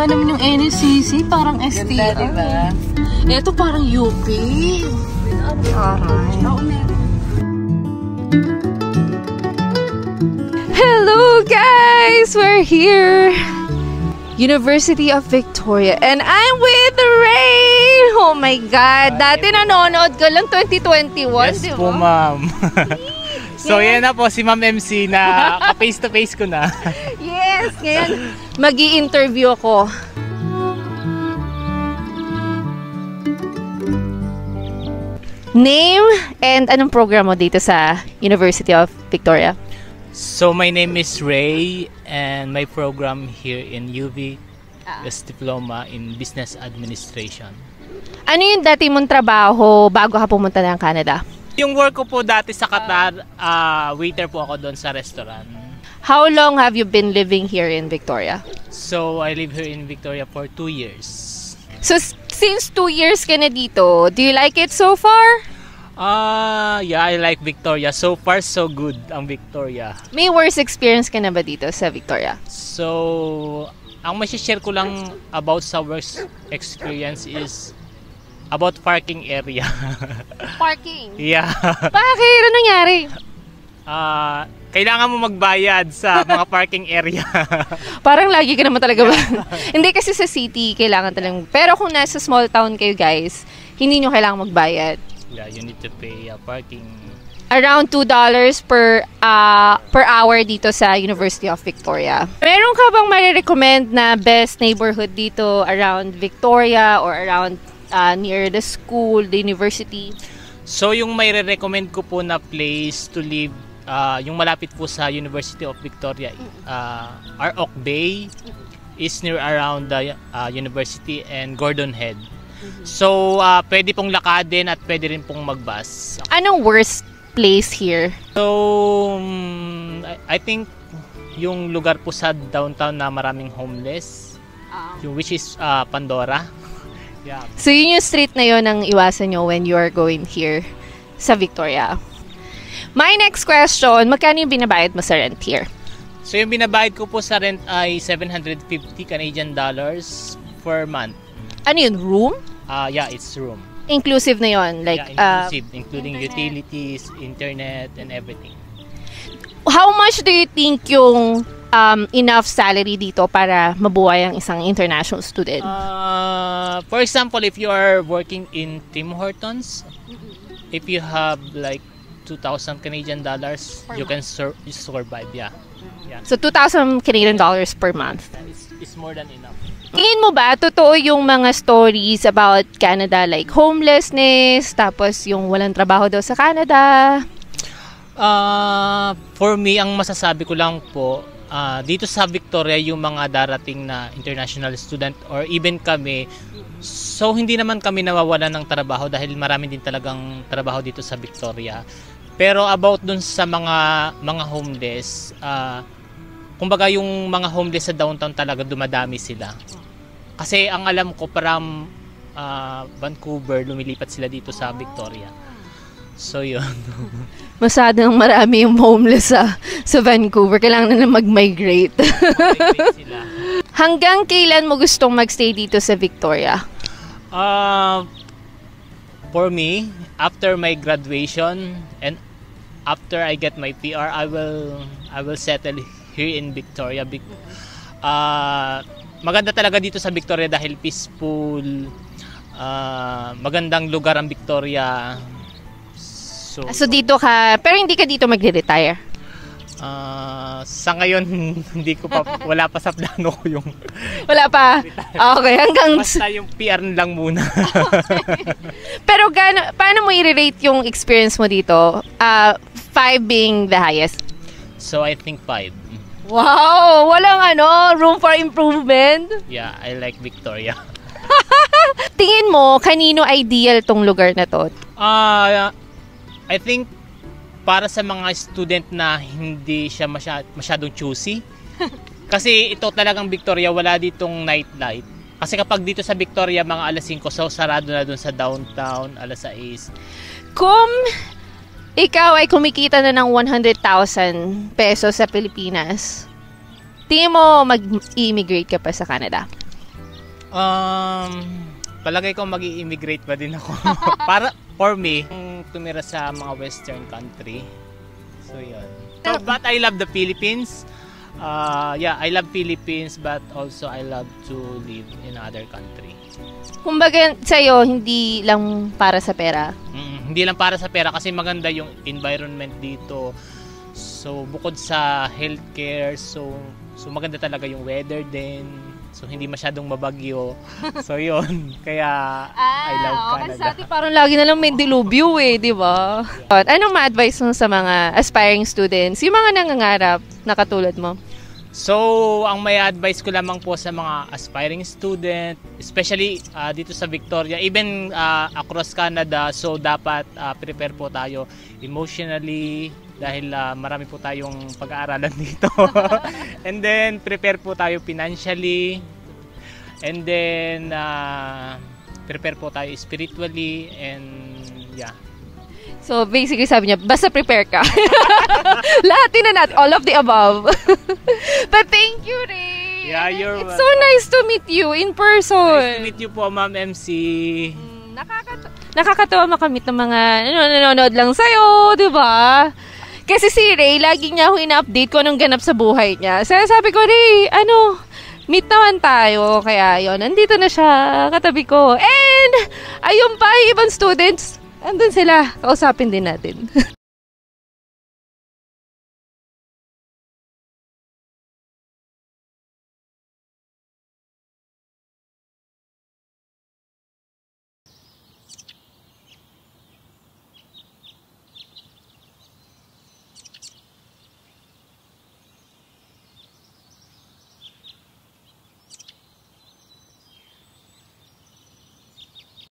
Ganda naman yung NSCC, parang STR. Ganda, diba? Ito parang UP. Aray. Hello guys! We're here! University of Victoria. And I'm with Ray! Oh my God! Dati nanonood ko lang 2021, yes, diba? Po, ma'am. So, yan na po si Ma'am MC na face-to-face ko na. Yes! Ngayon, mag-i-interview ako. Name and anong program mo dito sa University of Victoria? So, my name is Ray and my program here in UV is Diploma in Business Administration. Ano yung dati mong trabaho bago ka pumunta ng Canada? Yung work ko po dati sa Qatar, waiter po ako doon sa restaurant. How long have you been living here in Victoria? So, I live here in Victoria for 2 years. So, since 2 years ka na dito, do you like it so far? Yeah, I like Victoria. So far, so good ang Victoria. May worst experience ka na ba dito sa Victoria? So, ang masishare ko lang about sa worst experience is about parking area. Parking? Yeah. Bakit? Ano nangyari? Kailangan mo magbayad sa mga parking area. Parang lagi ka naman talaga ba? Hindi kasi sa city, kailangan talagang. Pero kung nasa small town kayo guys, hindi nyo kailangan magbayad. Yeah, you need to pay parking. Around $2 per hour dito sa University of Victoria. Meron ka bang marirecommend na best neighborhood dito around Victoria or around near the school, the university? So, yung may re-recommend ko po na place to live, yung malapit po sa University of Victoria, Arok Bay is near around the university and Gordon Head. So, pwede pong lakadin at pwede rin pong magbus. Anong worst place here? So, I think yung lugar po sa downtown na maraming homeless, yung which is Pandora. Yeah. So, yun yung street na yun ang iwasan nyo when you are going here sa Victoria. My next question, magkano yung binabayad mo sa rent here? So, yung binabayad ko po sa rent ay $750 Canadian dollars per month. Ano yun? Room? Yeah, it's room. Inclusive na yun? Like, yeah, inclusive, including internet, utilities, internet, and everything. How much do you think yung enough salary dito para mabuhay ang isang international student? For example, if you are working in Tim Hortons, if you have like 2,000 Canadian dollars, you can survive, yeah. So, 2,000 Canadian dollars per month. It's more than enough. Tingin mo ba, totoo yung mga stories about Canada, like homelessness, tapos yung walang trabaho daw sa Canada? For me, ang masasabi ko lang po, dito sa Victoria, yung mga darating na international student or even kami, so hindi naman kami nawawalan ng trabaho dahil marami din talagang trabaho dito sa Victoria. Pero about dun sa mga homeless, kumbaga yung mga homeless sa downtown talaga dumadami sila. Kasi ang alam ko parang Vancouver, lumilipat sila dito sa Victoria. So yun. Masyadong marami yung homeless sa Vancouver. Kailangan na mag-migrate. Sila. Hanggang kailan mo gustong magstay dito sa Victoria? For me, after my graduation and after I get my PR, I will settle here in Victoria. Maganda talaga dito sa Victoria dahil peaceful, magandang lugar ang Victoria. So dito ka, pero hindi ka dito magre-retire? Sa ngayon, hindi ko pa, wala pa sa plano ko yung... Wala pa? Okay, hanggang... Basta yung PR lang muna. Pero paano mo i-rate yung experience mo dito? 5 being the highest. So I think 5. Wow! Walang room for improvement? Yeah, I like Victoria. Tingin mo, kanino ideal tong lugar na to? I think para sa mga student na hindi siya masyadong choosy. Kasi ito talagang Victoria, wala ditong nightlight. Kasi kapag dito sa Victoria, mga alas 5, so sarado na dun sa downtown, alas 6. Kung ikaw ay kumikita na ng 100,000 pesos sa Pilipinas, tingin mo mag-immigrate ka pa sa Canada? Palagay ko mag-i-immigrate pa din ako. For me, tumira sa mga western country. So, yun. So, but I love the Philippines. I love Philippines, but also I love to live in other country. Kumbaga sa'yo, hindi lang para sa pera? Hindi lang para sa pera kasi maganda yung environment dito. So, bukod sa healthcare, so maganda talaga yung weather din. So, hindi masyadong mabagyo. So, yun. Kaya, I love Canada. Kasi sa atin parang lagi na lang may dilubyo di ba? Anong ma-advise mo sa mga aspiring students, yung mga nangangarap na katulad mo? So, ang may advice ko lamang po sa mga aspiring student, especially dito sa Victoria, even across Canada, so dapat prepare po tayo emotionally dahil marami po tayong pag-aaralan dito. And then, prepare po tayo financially. And then, prepare po tayo spiritually. And, yeah. So, basically sabi niya, basta prepare ka. Lahat din na natin, all of the above. But thank you, Ray. Yeah, It's so nice to meet you in person. Nice to meet you po, Ma'am MC. Nakakatawa makamit ng mga nanonood lang sa'yo, di ba? Kasi si Ray, lagi niya ako ina-update ko anong ganap sa buhay niya. Sabi ko, Ray, meet naman tayo. Kaya yun, nandito na siya, katabi ko. And, ayun pa, ibang students, andun sila. Kausapin din natin.